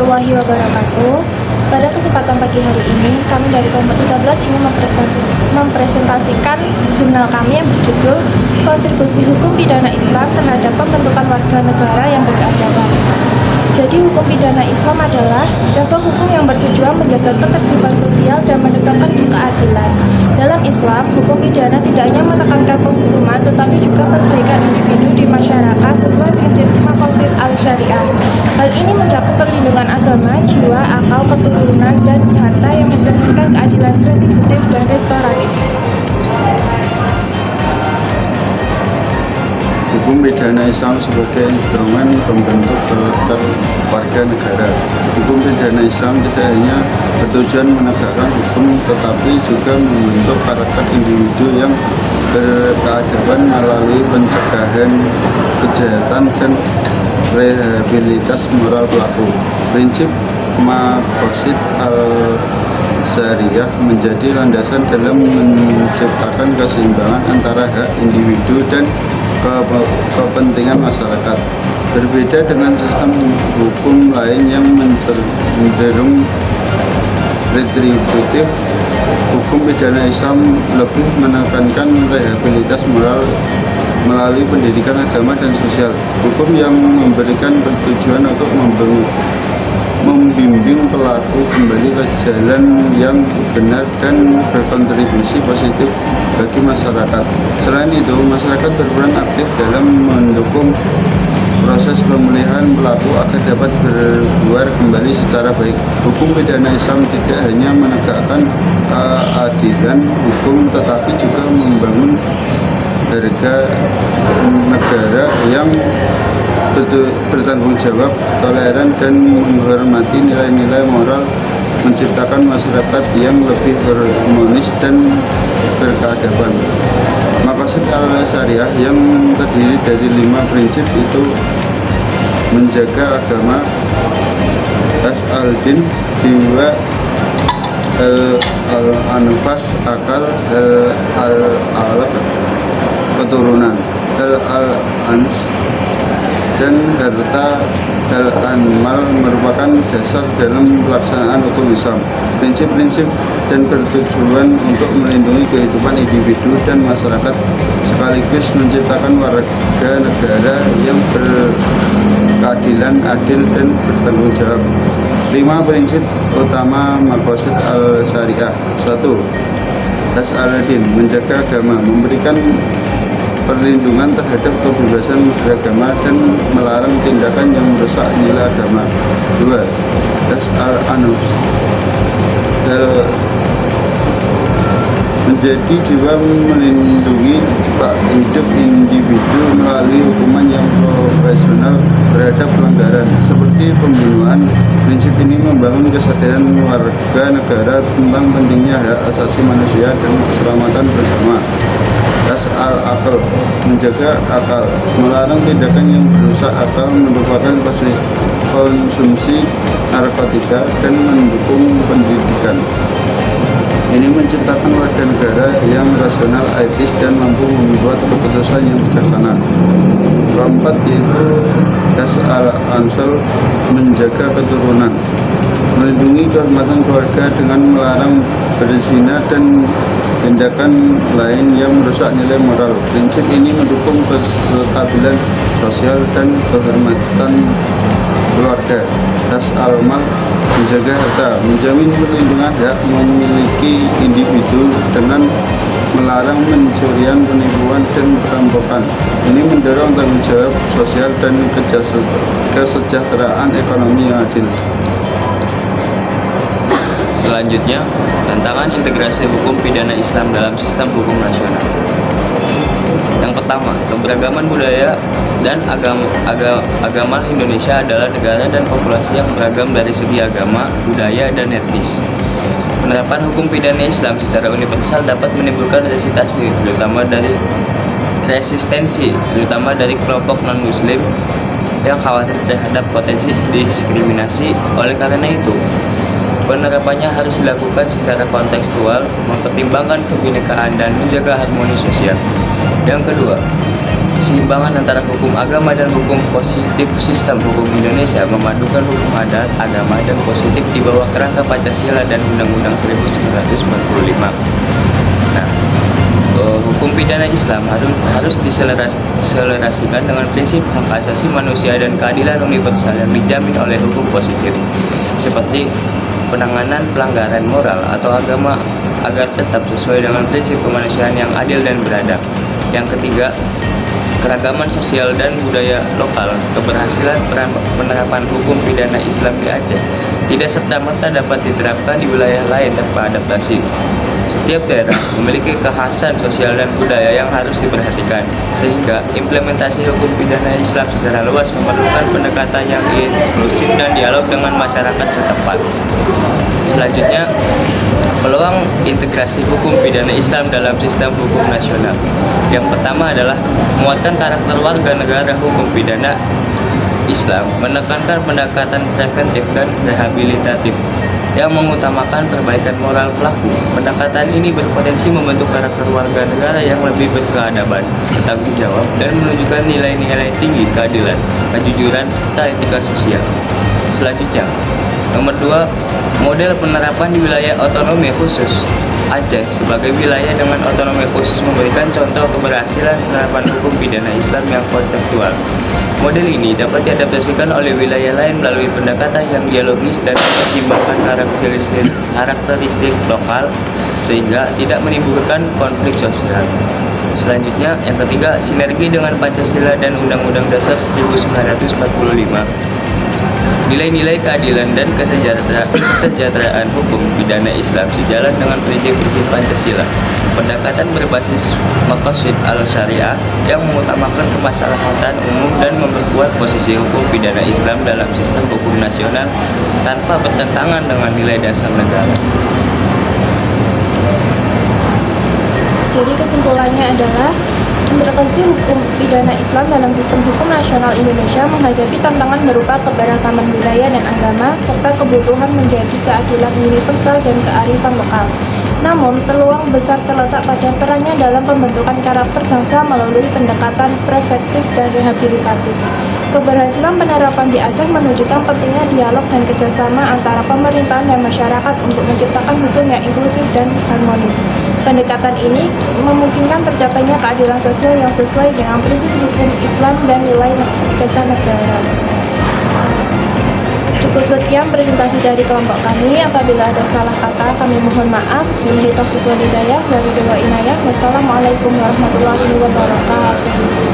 warahmatullahi wabarakatuh. Pada kesempatan pagi hari ini, kami dari kelompok 13 ingin mempresentasikan jurnal kami yang berjudul Kontribusi Hukum Pidana Islam terhadap Pembentukan Warga Negara yang Berkeadaban. Jadi hukum pidana Islam adalah contoh hukum yang bertujuan menjaga ketertiban sosial dan menegakkan keadilan. Dalam Islam, hukum pidana tidak hanya menekankan penghukuman, tetapi juga perbaikan individu di masyarakat sesuai prinsip maqasid al-syariah. Hal ini mencakup perlindungan agama, jiwa, akal, keturunan, dan harta yang mencerminkan keadilan retributif dan restoratif. Hukum pidana Islam sebagai instrumen pembentuk karakter warga negara. Hukum pidana Islam tidak hanya bertujuan menegakkan hukum, tetapi juga membentuk karakter individu yang berkeadaban melalui pencegahan kejahatan dan rehabilitas moral pelaku. Prinsip maqasid al-syariah menjadi landasan dalam menciptakan keseimbangan antara hak individu dan kepentingan masyarakat. Berbeda dengan sistem hukum lain yang cenderung retributif, hukum pidana Islam lebih menekankan rehabilitas moral melalui pendidikan agama dan sosial. Hukum yang memberikan bertujuan untuk membimbing pelaku kembali ke jalan yang benar dan berkontribusi positif bagi masyarakat. Selain itu, masyarakat berperan aktif dalam mendukung proses pemulihan pelaku agar dapat berbuat kembali secara baik. Hukum pidana Islam tidak hanya menegakkan keadilan hukum, tetapi juga membangun harga negara yang bertanggung jawab, toleran, dan menghormati nilai-nilai moral, menciptakan masyarakat yang lebih harmonis dan berkeadaban. Maqasid al-syariah yang terdiri dari 5 prinsip itu menjaga agama, al-din, jiwa, al-anfas, akal, al-alaq, keturunan, al-ans, dan harta. Al-anmal merupakan dasar dalam pelaksanaan hukum Islam. Prinsip-prinsip dan bertujuan untuk melindungi kehidupan individu dan masyarakat sekaligus menciptakan warga negara yang berkeadilan, adil, dan bertanggung jawab. 5 prinsip utama maqasid al-syariah. 1. Al-din, menjaga agama, memberikan perlindungan terhadap kebebasan beragama dan melarang tindakan yang merusak nilai agama. 2. Al-anfus, menjadi jiwa melindungi hidup individu melalui hukuman yang profesional terhadap pelanggaran seperti pembunuhan. Prinsip ini membangun kesadaran warga negara tentang pentingnya hak asasi manusia dan keselamatan bersama. Al-akal, menjaga akal, melarang tindakan yang merusak akal, merupakan konsumsi narkotika, dan mendukung pendidikan. Ini menciptakan warga negara yang rasional, etis, dan mampu membuat keputusan yang bijaksana. Keempat yaitu al-ansal, menjaga keturunan, melindungi kehormatan keluarga dengan melarang berzina dan tindakan lain yang merusak nilai moral. Prinsip ini mendukung kestabilan sosial dan kehormatan keluarga. Al-mal, menjaga harta, menjamin perlindungan hak memiliki individu dengan melarang pencurian, penipuan, dan perampokan. Ini mendorong tanggung jawab sosial dan kesejahteraan ekonomi yang adil. Selanjutnya, tantangan integrasi hukum pidana Islam dalam sistem hukum nasional. Yang pertama, keberagaman budaya dan agama Indonesia adalah negara dan populasi yang beragam dari segi agama, budaya, dan etnis. Penerapan hukum pidana Islam secara universal dapat menimbulkan resistensi, terutama dari kelompok non-Muslim yang khawatir terhadap potensi diskriminasi. Oleh karena itu, penerapannya harus dilakukan secara kontekstual, mempertimbangkan kebinekaan dan menjaga harmoni sosial. Yang kedua, Keseimbangan antara hukum agama dan hukum positif sistem hukum Indonesia memadukan hukum adat, agama, dan positif di bawah kerangka Pancasila dan Undang-Undang 1945. Nah, hukum pidana Islam harus diselerasikan dengan prinsip hak asasi manusia dan keadilan universal yang dijamin oleh hukum positif, seperti penanganan pelanggaran moral atau agama agar tetap sesuai dengan prinsip kemanusiaan yang adil dan beradab. Yang ketiga, keragaman sosial dan budaya lokal. Keberhasilan penerapan hukum pidana Islam di Aceh tidak serta-merta dapat diterapkan di wilayah lain tanpa adaptasi. Setiap daerah memiliki kekhasan sosial dan budaya yang harus diperhatikan, sehingga implementasi hukum pidana Islam secara luas memerlukan pendekatan yang inklusif dan dialog dengan masyarakat setempat. Selanjutnya, peluang integrasi hukum pidana Islam dalam sistem hukum nasional. Yang pertama adalah menguatkan karakter warga negara hukum pidana Islam, menekankan pendekatan preventif dan rehabilitatif yang mengutamakan perbaikan moral pelaku. Pendekatan ini berpotensi membentuk karakter warga negara yang lebih berkeadaban, bertanggung jawab, dan menunjukkan nilai-nilai tinggi keadilan, kejujuran, serta etika sosial. Selanjutnya, nomor 2, model penerapan di wilayah otonomi khusus. Aceh sebagai wilayah dengan otonomi khusus memberikan contoh keberhasilan penerapan hukum pidana Islam yang konseptual. Model ini dapat diadaptasikan oleh wilayah lain melalui pendekatan yang dialogis dan mempertimbangkan karakteristik lokal sehingga tidak menimbulkan konflik sosial. Selanjutnya, yang ketiga, sinergi dengan Pancasila dan Undang-Undang Dasar 1945. Nilai-nilai keadilan dan kesejahteraan hukum pidana Islam sejalan dengan prinsip-prinsip Pancasila. Pendekatan berbasis maqasid al-syariah yang mengutamakan kemaslahatan umum dan memperkuat posisi hukum pidana Islam dalam sistem hukum nasional tanpa bertentangan dengan nilai dasar negara. Jadi kesimpulannya adalah intervensi hukum pidana Islam dalam sistem hukum nasional Indonesia menghadapi tantangan berupa keberagaman budaya dan agama serta kebutuhan menjadi keadilan universal dan kearifan lokal. Namun, peluang besar terletak pada perannya dalam pembentukan karakter bangsa melalui pendekatan preventif dan rehabilitatif. Keberhasilan penerapan di Aceh menunjukkan pentingnya dialog dan kerjasama antara pemerintahan dan masyarakat untuk menciptakan hukum yang inklusif dan harmonis. Pendekatan ini memungkinkan tercapainya keadilan sosial yang sesuai dengan prinsip hukum Islam dan nilai dasar negara. Cukup sekian presentasi dari kelompok kami. Apabila ada salah kata, kami mohon maaf. Wabillahi taufiq wal hidayah. Wassalamualaikum warahmatullahi wabarakatuh.